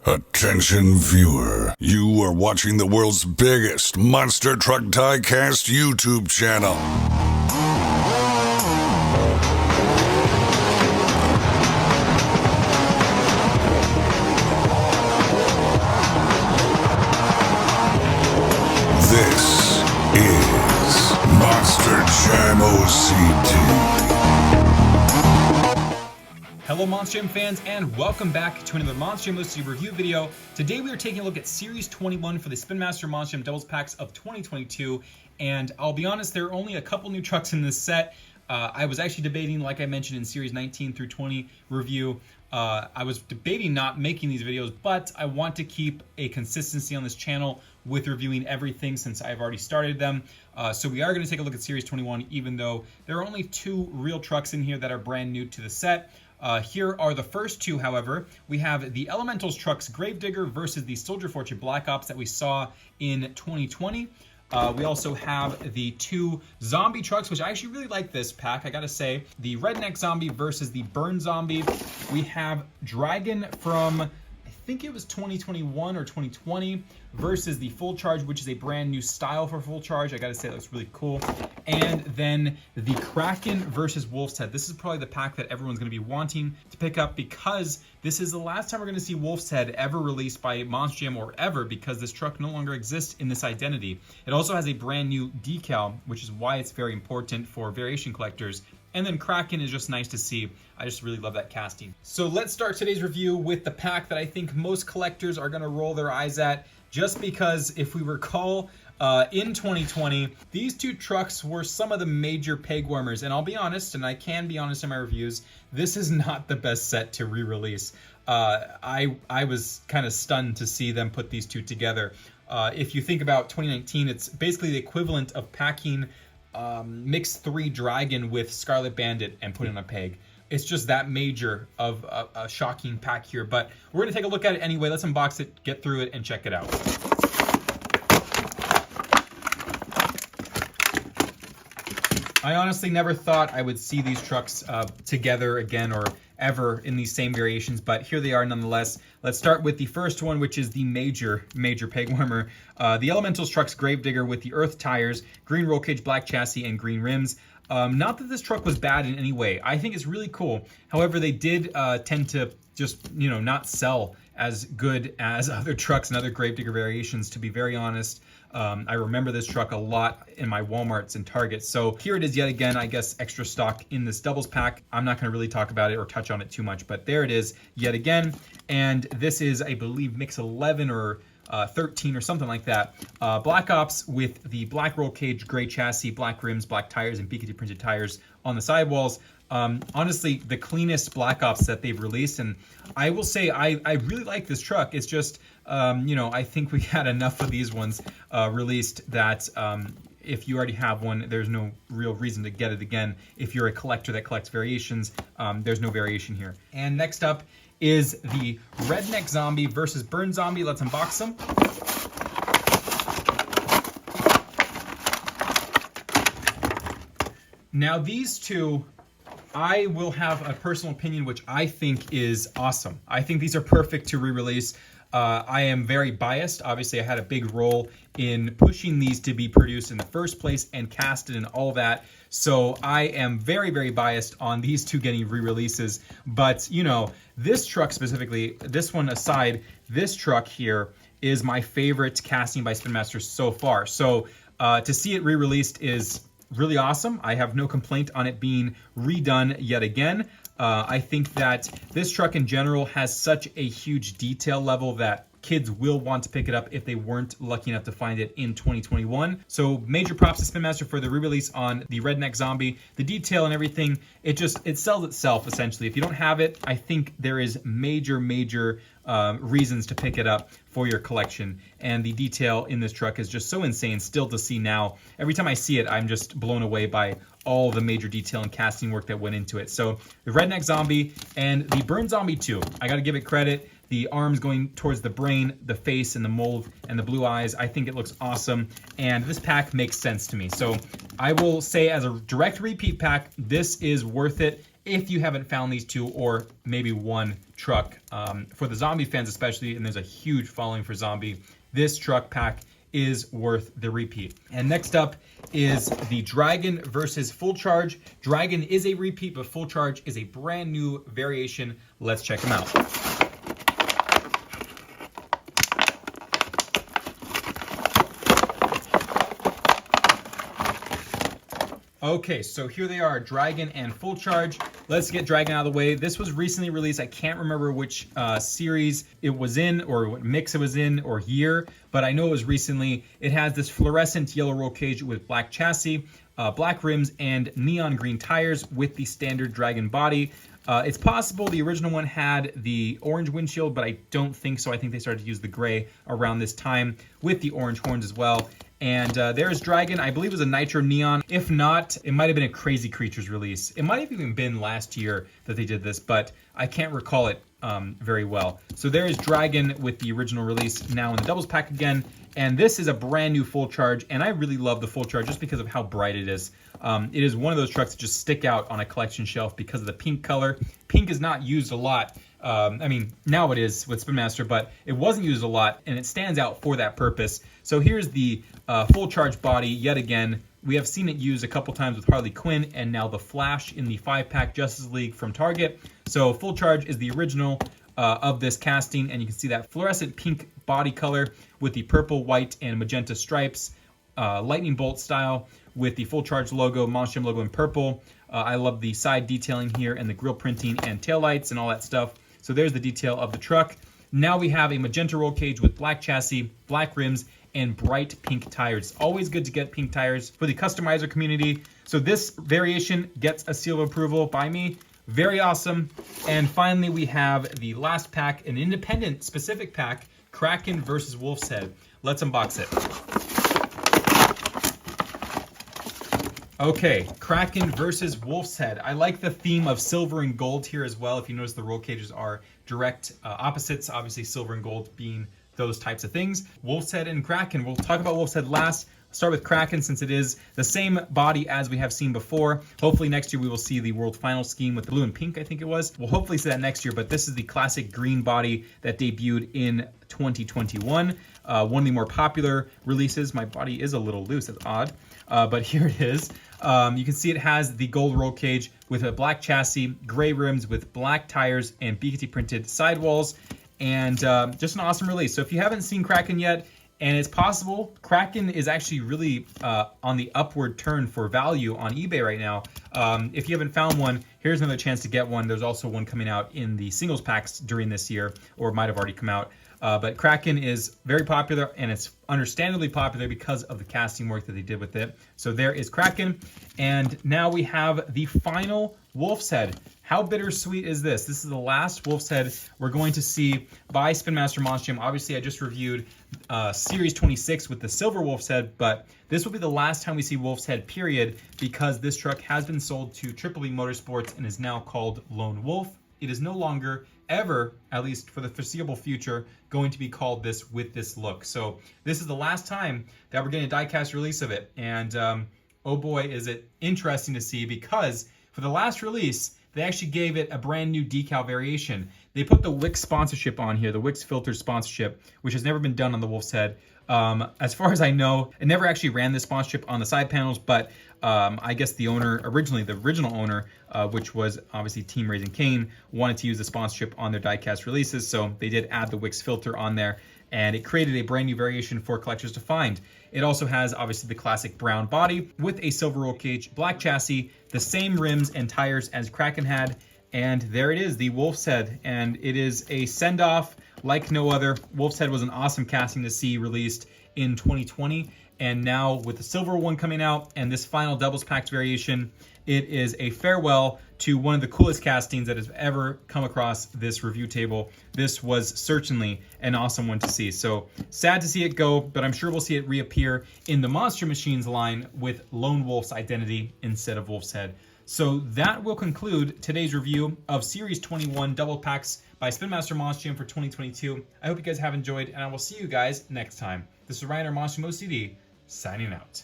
Attention viewer, you are watching the world's biggest Monster Truck Diecast YouTube channel. This is Monster Jam OCD. Hello Monster Jam fans, and welcome back to another Monster Jam OCD review video. Today we are taking a look at Series 21 for the Spin Master Monster Jam Doubles Packs of 2022, and I'll be honest, there are only a couple new trucks in this set. I was actually debating, like I mentioned in Series 19 through 20 review, I was debating not making these videos, but I want to keep a consistency on this channel with reviewing everything since I've already started them. So we are going to take a look at Series 21, even though there are only two real trucks in here that are brand new to the set. Here are the first two, however. We have the Elementals trucks Gravedigger versus the Soldier Fortune Black Ops that we saw in 2020. We also have the two zombie trucks, which I actually really like this pack, I gotta say. The Redneck Zombie versus the Burn Zombie. We have Dragon from, I think it was 2021 or 2020, versus the Full Charge, which is a brand new style for Full Charge. I gotta say, it looks really cool. And then the Kraken versus Wolf's Head. This is probably the pack that everyone's gonna be wanting to pick up because this is the last time we're gonna see Wolf's Head ever released by Monster Jam or ever, because this truck no longer exists in this identity. It also has a brand new decal, which is why it's very important for variation collectors. And then Kraken is just nice to see. I just really love that casting. So let's start today's review with the pack that I think most collectors are gonna roll their eyes at, just because if we recall, in 2020, these two trucks were some of the major peg warmers. And I'll be honest, and I can be honest in my reviews, this is not the best set to re-release. I was kind of stunned to see them put these two together. If you think about 2019, it's basically the equivalent of packing Mix 3 Dragon with Scarlet Bandit and putting on a peg. It's just that major of a shocking pack here, but we're going to take a look at it anyway. Let's unbox it, get through it, and check it out. I honestly never thought I would see these trucks together again or ever in these same variations, but here they are nonetheless. Let's start with the first one, which is the major peg warmer. The Elementals trucks Gravedigger with the Earth tires, green roll cage, black chassis, and green rims. Not that this truck was bad in any way. I think it's really cool. However, they did tend to just, not sell as good as other trucks and other Gravedigger variations, to be very honest. I remember this truck a lot in my Walmarts and Targets. So here it is yet again, I guess, extra stock in this doubles pack. I'm not going to really talk about it or touch on it too much, but there it is yet again. And this is, I believe, Mix 11 or 13 or something like that. Black Ops with the black roll cage, gray chassis, black rims, black tires, and BKT printed tires on the sidewalls. Honestly, the cleanest Black Ops that they've released, and I will say I really like this truck. It's just, I think we had enough of these ones released that if you already have one, there's no real reason to get it again. If you're a collector that collects variations, there's no variation here. And next up is the Redneck Zombie versus Burn Zombie. Let's unbox them. Now these two, I will have a personal opinion, which I think is awesome. I think these are perfect to re-release. I am very biased. Obviously, I had a big role in pushing these to be produced in the first place and casted and all that. So I am very biased on these two getting re-releases. But, this truck specifically, this one aside, this truck here is my favorite casting by Spin Master so far. So to see it re-released is really awesome. I have no complaint on it being redone yet again. I think that this truck in general has such a huge detail level that kids will want to pick it up if they weren't lucky enough to find it in 2021. So major props to Spin Master for the re-release on the Redneck Zombie. The detail and everything, it sells itself essentially. If you don't have it, I think there is major reasons to pick it up for your collection. And the detail in this truck is just so insane still to see now. Every time I see it, I'm just blown away by all the major detail and casting work that went into it. So the Redneck Zombie and the Burn Zombie 2, I gotta give it credit. The arms going towards the brain, the face, and the mold, and the blue eyes. I think it looks awesome, and this pack makes sense to me. So I will say, as a direct repeat pack, this is worth it if you haven't found these two or maybe one truck. For the zombie fans especially, and there's a huge following for zombie, this truck pack is worth the repeat. And next up is the Dragon versus Full Charge. Dragon is a repeat, but Full Charge is a brand new variation. Let's check them out. Okay, so here they are, Dragon and Full Charge. Let's get Dragon out of the way. This was recently released. I can't remember which series it was in or what mix it was in or year, but I know it was recently. It has this fluorescent yellow roll cage with black chassis, black rims, and neon green tires with the standard Dragon body. It's possible the original one had the orange windshield, but I don't think so. I think they started to use the gray around this time with the orange horns as well. And there's Dragon. I believe it was a Nitro Neon. If not, it might have been a Crazy Creatures release. It might have even been last year that they did this, but I can't recall it very well. So there is Dragon with the original release now in the doubles pack again. And this is a brand new Full Charge, and I really love the Full Charge just because of how bright it is. It is one of those trucks that just stick out on a collection shelf because of the pink color. Pink is not used a lot. I mean, now it is with Spin Master, but it wasn't used a lot, and it stands out for that purpose. So here's the Full Charge body yet again. We have seen it used a couple times with Harley Quinn, and now the Flash in the 5-pack Justice League from Target. So Full Charge is the original of this casting, and you can see that fluorescent pink body color with the purple, white, and magenta stripes, lightning bolt style with the Full Charge logo, Monstrum logo in purple. I love the side detailing here and the grille printing and taillights and all that stuff. So there's the detail of the truck. Now we have a magenta roll cage with black chassis, black rims, and bright pink tires. Always good to get pink tires for the customizer community. So this variation gets a seal of approval by me. Very awesome. And finally, we have the last pack, an independent specific pack, Kraken versus Wolf's Head. Let's unbox it. Okay, Kraken versus Wolf's Head. I like the theme of silver and gold here as well. If you notice, the roll cages are direct opposites, obviously silver and gold being those types of things. Wolf's Head and Kraken. We'll talk about Wolf's Head last. Start with Kraken since it is the same body as we have seen before. Hopefully next year we will see the World Final scheme with blue and pink, I think it was. We'll hopefully see that next year, but this is the classic green body that debuted in 2021. One of the more popular releases. My body is a little loose, that's odd, but here it is. You can see it has the gold roll cage with a black chassis, gray rims with black tires, and BKT printed sidewalls, and just an awesome release. So if you haven't seen Kraken yet, and it's possible, Kraken is actually really on the upward turn for value on eBay right now. If you haven't found one, here's another chance to get one. There's also one coming out in the singles packs during this year, or it might have already come out. But Kraken is very popular, and it's understandably popular because of the casting work that they did with it. So there is Kraken. And now we have the final Wolf's Head. How bittersweet is this? This is the last Wolf's Head we're going to see by Spin Master Monstrum. Obviously, I just reviewed Series 26 with the Silver Wolf's Head, but this will be the last time we see Wolf's Head, period, because this truck has been sold to Triple B Motorsports and is now called Lone Wolf. It is no longer ever, at least for the foreseeable future, going to be called this with this look. So this is the last time that we're getting a die-cast release of it. And oh boy, is it interesting to see, because for the last release, they actually gave it a brand new decal variation. They put the Wix sponsorship on here, the Wix filter sponsorship, which has never been done on the Wolf's Head. As far as I know, it never actually ran this sponsorship on the side panels, but I guess the owner, originally the original owner, which was obviously Team Raising Cane, wanted to use the sponsorship on their die-cast releases, so they did add the Wix filter on there, and it created a brand new variation for collectors to find. It also has obviously the classic brown body with a silver roll cage, black chassis, the same rims and tires as Kraken had, and there it is, the Wolf's Head, and it is a send-off like no other. Wolf's Head was an awesome casting to see released in 2020, and now with the silver one coming out and this final doubles packed variation, it is a farewell to one of the coolest castings that has ever come across this review table. This was certainly an awesome one to see. So sad to see it go, but I'm sure we'll see it reappear in the Monster Machines line with Lone Wolf's identity instead of Wolf's Head. So that will conclude today's review of Series 21 double packs by Spin Master Monstrum for 2022. I hope you guys have enjoyed, and I will see you guys next time. This is Ryan or Monstrum OCD, signing out.